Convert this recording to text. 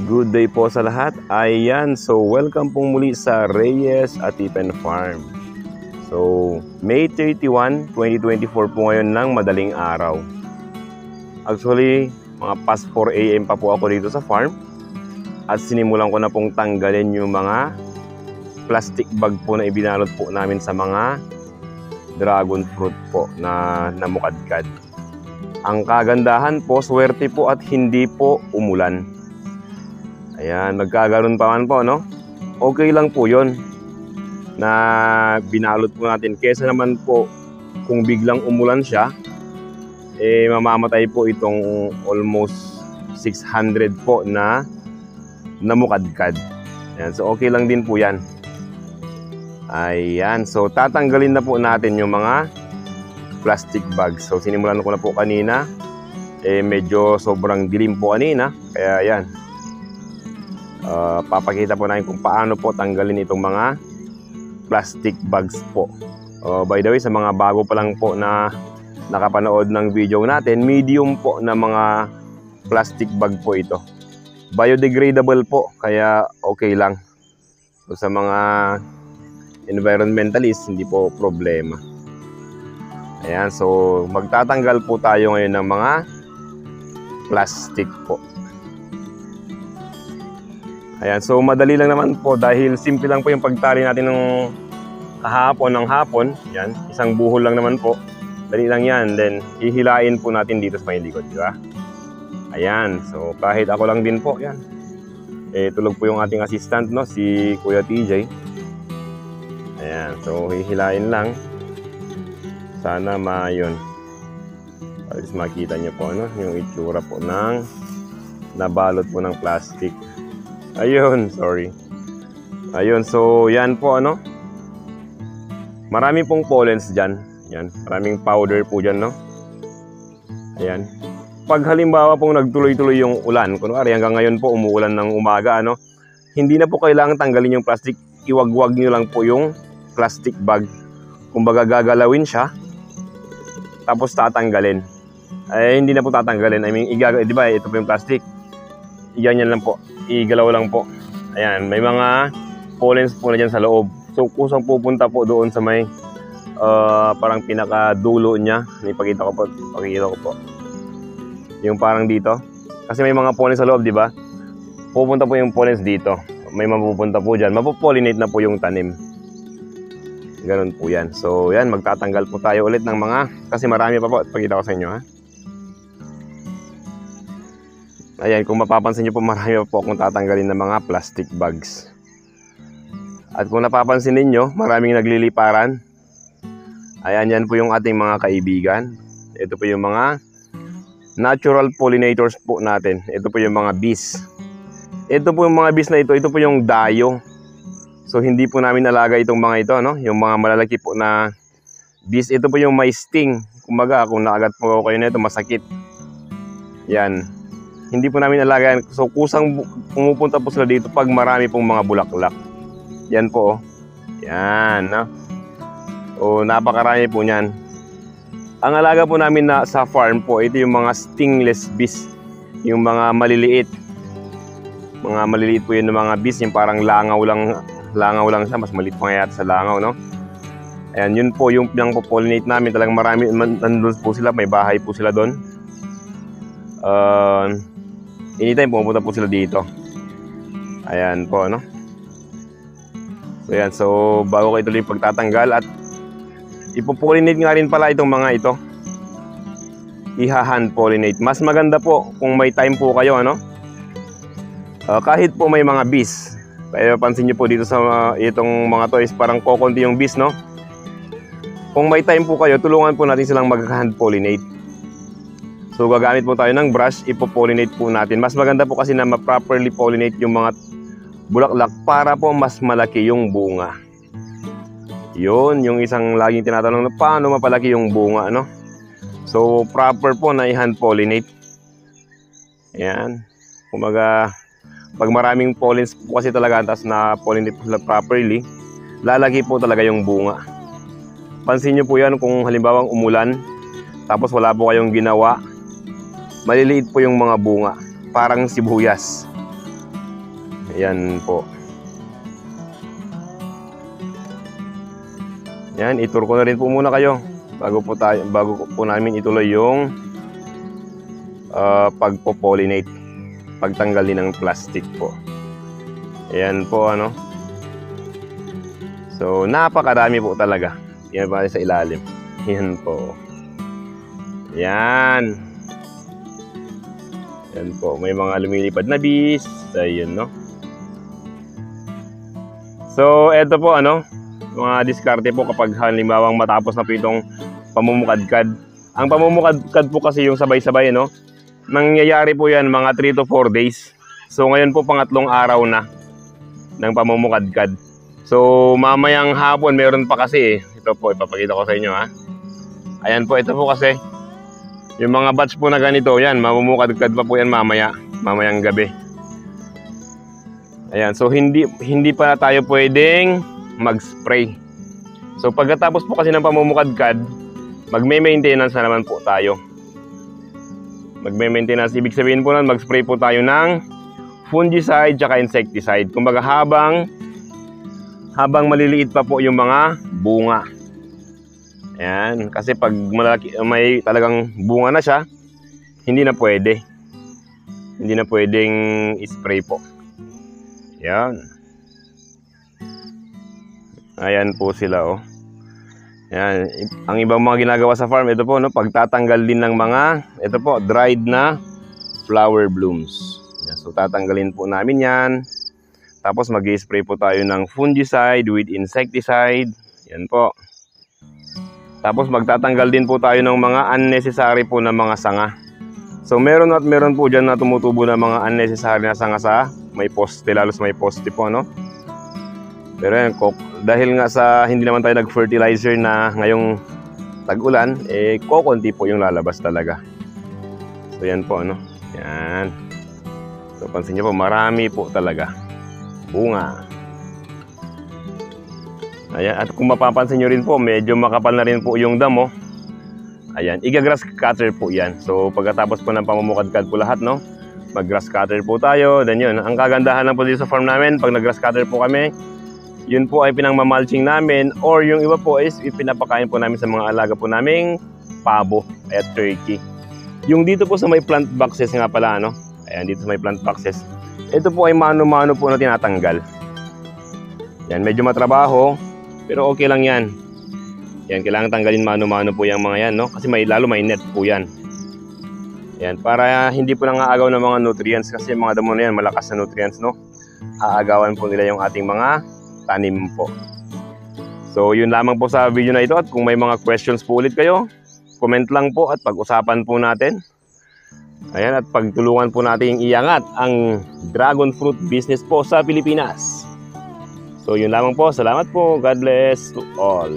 Good day po sa lahat. Ayan, so welcome pong muli sa Reyes Atipen Farm. So, May 31, 2024 po ngayon ng madaling araw. Actually, mga past 4 AM pa po ako dito sa farm. At sinimulan ko na pong tanggalin yung mga plastic bag po na ibinalot po namin sa mga dragon fruit po na namukadkad. Ang kagandahan po, swerte po at hindi po umulan. Ayan, nagkagaroon pa man po, no? Okay lang po yon na binalot po natin. Kesa naman po, kung biglang umulan siya, mamamatay po itong almost 600 po na namukadkad. Ayan, so okay lang din po yan. Ayan, so tatanggalin na po natin yung mga plastic bags. So sinimulan ko na po kanina. Medyo sobrang dilim po kanina. Kaya ayan. Papakita po natin kung paano po tanggalin itong mga plastic bags po. By the way, sa mga bago pa lang po na nakapanood ng video natin, medium po na mga plastic bag po ito. Biodegradable po, kaya okay lang. So, sa mga environmentalist, hindi po problema. Ayan, so magtatanggal po tayo ngayon ng mga plastic po. Ayan, so madali lang naman po dahil simple lang po yung pagtali natin ng kahapon ng hapon. Yan, isang buhol lang naman po. Dali lang yan. Then, hihilain po natin dito sa may likod, di ba? Ayan, so kahit ako lang din po, yan. Tulog po yung ating assistant, no? Si Kuya TJ. Ayan, so hihilain lang. Sana yun. At least makita nyo po, no? Yung itsura po ng nabalot po ng plastic. Ayun, sorry. Ayun, so yan po, ano? Marami pong pollens dyan. Yan, maraming powder po dyan, no? Ayan. Pag halimbawa pong nagtuloy-tuloy yung ulan, kunwari hanggang ngayon po umuulan ng umaga, ano? Hindi na po kailangan tanggalin yung plastic. Iwagwag nyo lang po yung plastic bag. Kumbaga gagalawin siya, tapos tatanggalin. Hindi na po tatanggalin. I mean, di ba, ito po yung plastic. Iganyan lang po. Igalaw lang po. Ayan, may mga pollens po na dyan sa loob. So, kusang pupunta po doon sa may parang pinakadulo niya. Ipakita ko po. Pakikita ko po. Yung parang dito. Kasi may mga pollens sa loob, di ba? Pupunta po yung pollens dito. May mapupunta po dyan. Mapopollinate na po yung tanim. Ganun po yan. So, yan. Magtatanggal po tayo ulit ng mga... Kasi marami pa po. Pakita ko sa inyo, ha? Ayan, kung mapapansin nyo po, marami po akong tatanggalin ng mga plastic bags. At kung napapansin ninyo, maraming nagliliparan. Ayan, yan po yung ating mga kaibigan. Ito po yung mga natural pollinators po natin. Ito po yung mga bees. Ito po yung mga bees na ito. Ito po yung dayo. So, hindi po namin alaga itong mga ito, no? Yung mga malalaki po na bees. Ito po yung may sting. Kumbaga, kung naagat po kayo na ito, masakit. Yan. Hindi po namin alagaan. So, kusang pumupunta po sila dito pag marami pong mga bulaklak. Yan po, oh. Yan, no? O, napakarami po niyan. Ang alaga po namin na sa farm po, ito yung mga stingless bees. Yung mga maliliit. Mga maliliit po yun ng mga bees. Yung parang langaw lang siya. Mas maliit pa nga yata sa langaw, no? Ayan, yun po yung pinang-pollinate namin. Talagang marami, nandun po sila. May bahay po sila doon. Anytime pumunta po sila dito. Ayan po, no? So yan, so bago ko ituloy pagtatanggal at ipopollinate nga rin pala itong mga ito. Iha-hand pollinate. Mas maganda po kung may time po kayo, ano? Kahit po may mga bees. Kaya pansin nyo po dito sa itong mga to is parang kokonti yung bees, no? Kung may time po kayo, tulungan po natin silang mag-hand pollinate. So gagamit po tayo ng brush, ipopollinate po natin. Mas maganda po kasi na ma-properly pollinate yung mga bulaklak para po mas malaki yung bunga. Yun, yung isang laging tinatanong na paano mapalaki yung bunga, no? So proper po na i-hand pollinate. Ayan. Kumaga, pag maraming pollens po kasi talaga, tapos na pollinate po sila properly, lalaki po talaga yung bunga. Pansin nyo po yan kung halimbawang umulan, tapos wala po kayong ginawa, maliliit po yung mga bunga, parang sibuyas. Ayan po. Yan, itur ko na rin po muna kayo bago po namin ituloy yung pagpo-pollinate, pagtanggal din ng plastic po. Ayan po ano. So napakarami po talaga. Yan pa sa ilalim. Yan po. Yan. Yan po, may mga lumilipad na bees. Ayun no. So eto po ano, mga diskarte po kapag halimbawang matapos na po itong pamumukadkad. Ang pamumukadkad po kasi yung sabay-sabay, no? Nangyayari po yan mga 3 to 4 days. So ngayon po pangatlong araw na ng pamumukadkad. So mamayang hapon meron pa kasi eh. Ito po, ipapakita ko sa inyo ha. Ayan po, ito po kasi. Yung mga batch po na ganito, yan, mamumukadkad pa po yan mamayang gabi. Ayan, so hindi pa tayo pwedeng mag-spray. So pagkatapos po kasi ng pamumukadkad, magme-maintenance na naman po tayo. Magme-maintenance, ibig sabihin po nun, mag-spray po tayo ng fungicide tsaka insecticide. Kumbaga habang maliliit pa po yung mga bunga. Ayan, kasi pag malaki, may talagang bunga na siya, hindi na pwede. Hindi na pwedeng i-spray po. Ayan. Ayan po sila oh. Ayan. Ang ibang mga ginagawa sa farm, ito po no, pagtatanggal din ng mga, ito po, dried na flower blooms. Ayan, so tatanggalin po namin yan. Tapos mag-i-spray po tayo ng fungicide with insecticide. Ayan po. Tapos magtatanggal din po tayo ng mga unnecessary po na mga sanga. So meron at meron po dyan na tumutubo na mga unnecessary na sanga sa may poste, lalos may poste po no. Pero yan, dahil nga sa hindi naman tayo nag-fertilizer na ngayong tag-ulan, eh kokonti po yung lalabas talaga. So yan po ano. Yan. So pansin niyo po, marami po talaga bunga. Ayan, at kung mapapansin nyo rin po, medyo makapal na rin po yung damo. Ayan, iga-grass cutter po yan. So pagkatapos po ng pamumukadkad po lahat, no? Mag-grass cutter po tayo. Then yun, ang kagandahan lang po dito sa farm namin, pag nag-grass cutter po kami, yun po ay pinangmamalching namin, or yung iba po is ipinapakain po namin sa mga alaga po naming pabo at turkey. Yung dito po sa may plant boxes nga pala, no? Ayan, dito sa may plant boxes. Ito po ay mano-mano po na tinatanggal. Yan, medyo matrabaho, pero okay lang yan. Yan, kailangan tanggalin mano-mano po yung mga yan, no? Kasi lalo may net po yan. Yan, para hindi po nang aagaw ng mga nutrients, kasi yung mga damo na yan, malakas na nutrients, no? Aagawan po nila yung ating mga tanim po. So, yun lamang po sa video na ito, at kung may mga questions po ulit kayo, comment lang po at pag-usapan po natin. Ayan, at pagtulungan po natin iangat ang dragon fruit business po sa Pilipinas. So, yun lamang po. Salamat po. God bless to all.